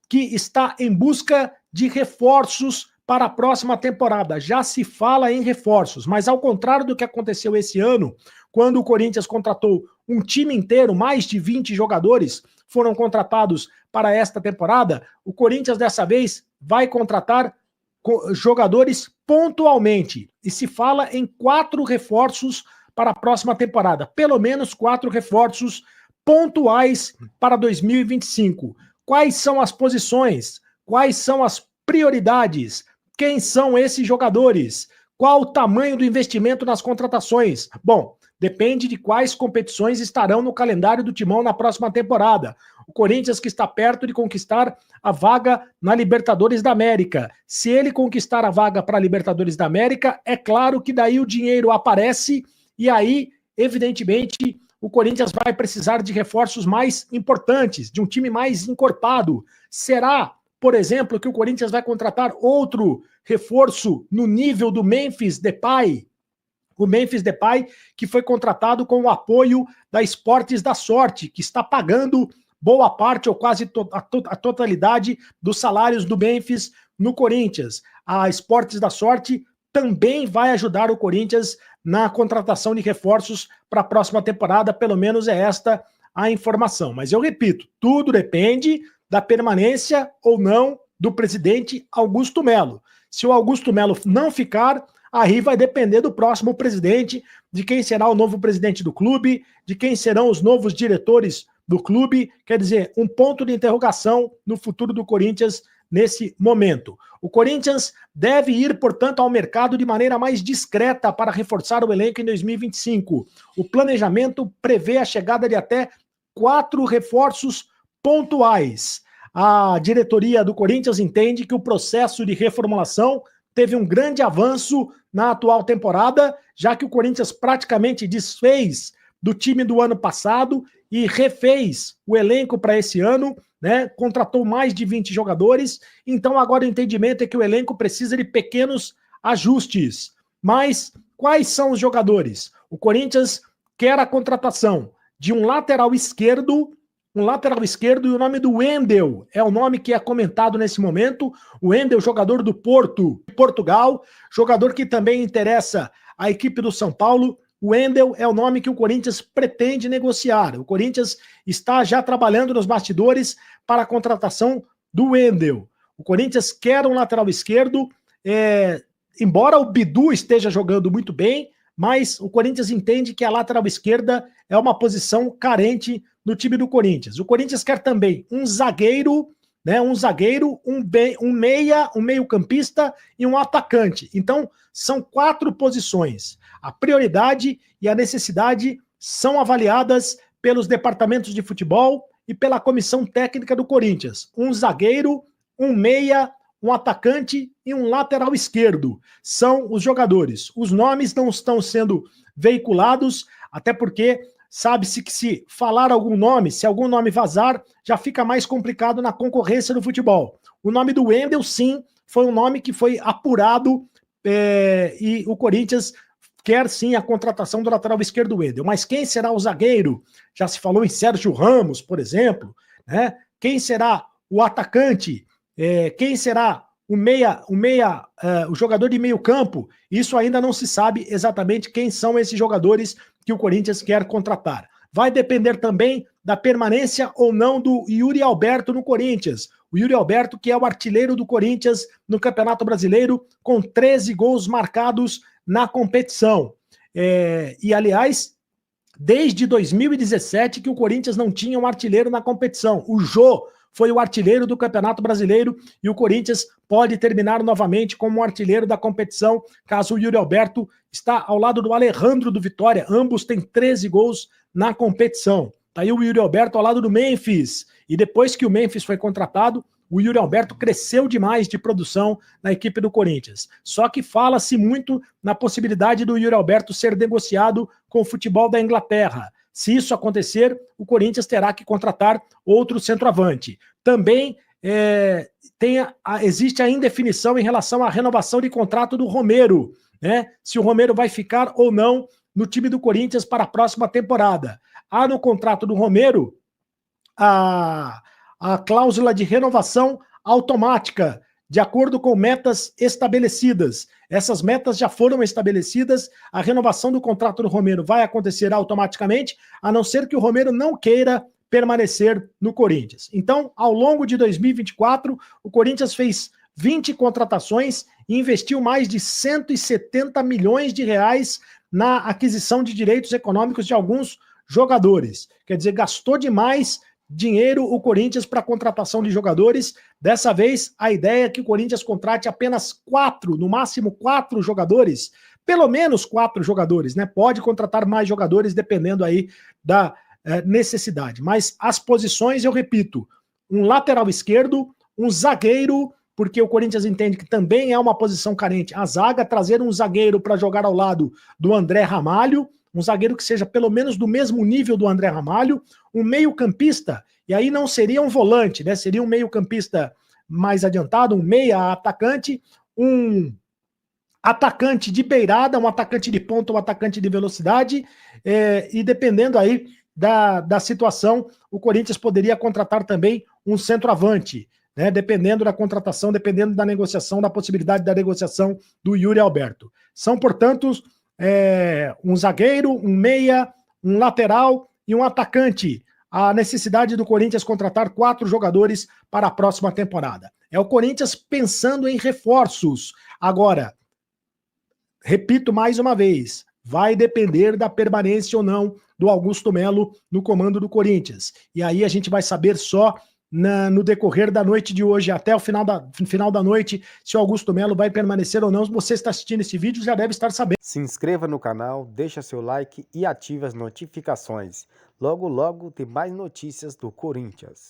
que está em busca de reforços para a próxima temporada. Já se fala em reforços, mas ao contrário do que aconteceu esse ano, quando o Corinthians contratou um time inteiro, mais de 20 jogadores foram contratados para esta temporada, o Corinthians dessa vez vai contratar jogadores pontualmente. E se fala em 4 reforços para a próxima temporada. Pelo menos 4 reforços pontuais para 2025. Quais são as posições? Quais são as prioridades? Quem são esses jogadores? Qual o tamanho do investimento nas contratações? Bom, depende de quais competições estarão no calendário do Timão na próxima temporada. O Corinthians que está perto de conquistar a vaga na Libertadores da América. Se ele conquistar a vaga para a Libertadores da América, é claro que daí o dinheiro aparece e aí, evidentemente, o Corinthians vai precisar de reforços mais importantes, de um time mais encorpado. Será, por exemplo, que o Corinthians vai contratar outro reforço no nível do Memphis Depay? O Memphis Depay, que foi contratado com o apoio da Esportes da Sorte, que está pagando boa parte ou quase a totalidade dos salários do Memphis no Corinthians. A Esportes da Sorte também vai ajudar o Corinthians na contratação de reforços para a próxima temporada, pelo menos é esta a informação. Mas eu repito, tudo depende da permanência ou não do presidente Augusto Melo. Se o Augusto Melo não ficar, aí vai depender do próximo presidente, de quem será o novo presidente do clube, de quem serão os novos diretores do clube. Quer dizer, um ponto de interrogação no futuro do Corinthians nesse momento. O Corinthians deve ir, portanto, ao mercado de maneira mais discreta para reforçar o elenco em 2025. O planejamento prevê a chegada de até 4 reforços pontuais. A diretoria do Corinthians entende que o processo de reformulação teve um grande avanço na atual temporada, já que o Corinthians praticamente desfez do time do ano passado e refez o elenco para esse ano, né? Contratou mais de 20 jogadores, então agora o entendimento é que o elenco precisa de pequenos ajustes. Mas quais são os jogadores? O Corinthians quer a contratação de um lateral esquerdo e o nome do Wendel é o nome que é comentado nesse momento. O Wendel, jogador do Porto, Portugal, jogador que também interessa a equipe do São Paulo. O Wendel é o nome que o Corinthians pretende negociar. O Corinthians está já trabalhando nos bastidores para a contratação do Wendel. O Corinthians quer um lateral esquerdo, embora o Bidu esteja jogando muito bem, mas o Corinthians entende que a lateral esquerda é uma posição carente no time do Corinthians. O Corinthians quer também um zagueiro, né, um meia, um meio-campista e um atacante. Então, são 4 posições. A prioridade e a necessidade são avaliadas pelos departamentos de futebol e pela comissão técnica do Corinthians. Um zagueiro, um meia, um atacante e um lateral esquerdo são os jogadores. Os nomes não estão sendo veiculados, até porque sabe-se que se falar algum nome, se algum nome vazar, já fica mais complicado na concorrência do futebol. O nome do Wendel, sim, foi um nome que foi apurado e o Corinthians quer sim a contratação do lateral esquerdo Wendel. Mas quem será o zagueiro? Já se falou em Sérgio Ramos, por exemplo, né? Quem será o atacante? Quem será o jogador de meio campo? Isso ainda não se sabe exatamente quem são esses jogadores que o Corinthians quer contratar. Vai depender também da permanência ou não do Yuri Alberto no Corinthians. O Yuri Alberto, que é o artilheiro do Corinthians no Campeonato Brasileiro, com 13 gols marcados na competição. E, aliás, desde 2017 que o Corinthians não tinha um artilheiro na competição. O Jô foi o artilheiro do Campeonato Brasileiro e o Corinthians pode terminar novamente como um artilheiro da competição, caso o Yuri Alberto está ao lado do Alejandro do Vitória. Ambos têm 13 gols na competição. Tá aí o Yuri Alberto ao lado do Memphis. E depois que o Memphis foi contratado, o Yuri Alberto cresceu demais de produção na equipe do Corinthians. Só que fala-se muito na possibilidade do Yuri Alberto ser negociado com o futebol da Inglaterra. Se isso acontecer, o Corinthians terá que contratar outro centroavante. Também existe a indefinição em relação à renovação de contrato do Romero, né? Se o Romero vai ficar ou não no time do Corinthians para a próxima temporada. Há no contrato do Romero a cláusula de renovação automática, de acordo com metas estabelecidas. Essas metas já foram estabelecidas, a renovação do contrato do Romero vai acontecer automaticamente, a não ser que o Romero não queira permanecer no Corinthians. Então, ao longo de 2024, o Corinthians fez 20 contratações e investiu mais de 170 milhões de reais na aquisição de direitos econômicos de alguns jogadores. Quer dizer, gastou demais dinheiro o Corinthians para a contratação de jogadores. Dessa vez, a ideia é que o Corinthians contrate apenas 4, no máximo 4 jogadores, pelo menos 4 jogadores, né? Pode contratar mais jogadores dependendo aí da necessidade. Mas as posições, eu repito, um lateral esquerdo, um zagueiro, porque o Corinthians entende que também é uma posição carente. A zaga, trazer um zagueiro para jogar ao lado do André Ramalho, um zagueiro que seja pelo menos do mesmo nível do André Ramalho, um meio-campista, e aí não seria um volante, né? Seria um meio-campista mais adiantado, um meia atacante, um atacante de beirada, um atacante de ponta, um atacante de velocidade, e dependendo aí da situação, o Corinthians poderia contratar também um centroavante, né? Dependendo da contratação, dependendo da negociação, da possibilidade da negociação do Yuri Alberto. São, portanto, um zagueiro, um meia, um lateral e um atacante. A necessidade do Corinthians contratar 4 jogadores para a próxima temporada. É o Corinthians pensando em reforços. Agora, repito mais uma vez, vai depender da permanência ou não do Augusto Melo no comando do Corinthians. E aí a gente vai saber só no decorrer da noite de hoje, até o final da noite, se o Augusto Melo vai permanecer ou não. Se você está assistindo esse vídeo, já deve estar sabendo. Se inscreva no canal, deixa seu like e ative as notificações. Logo, logo tem mais notícias do Corinthians.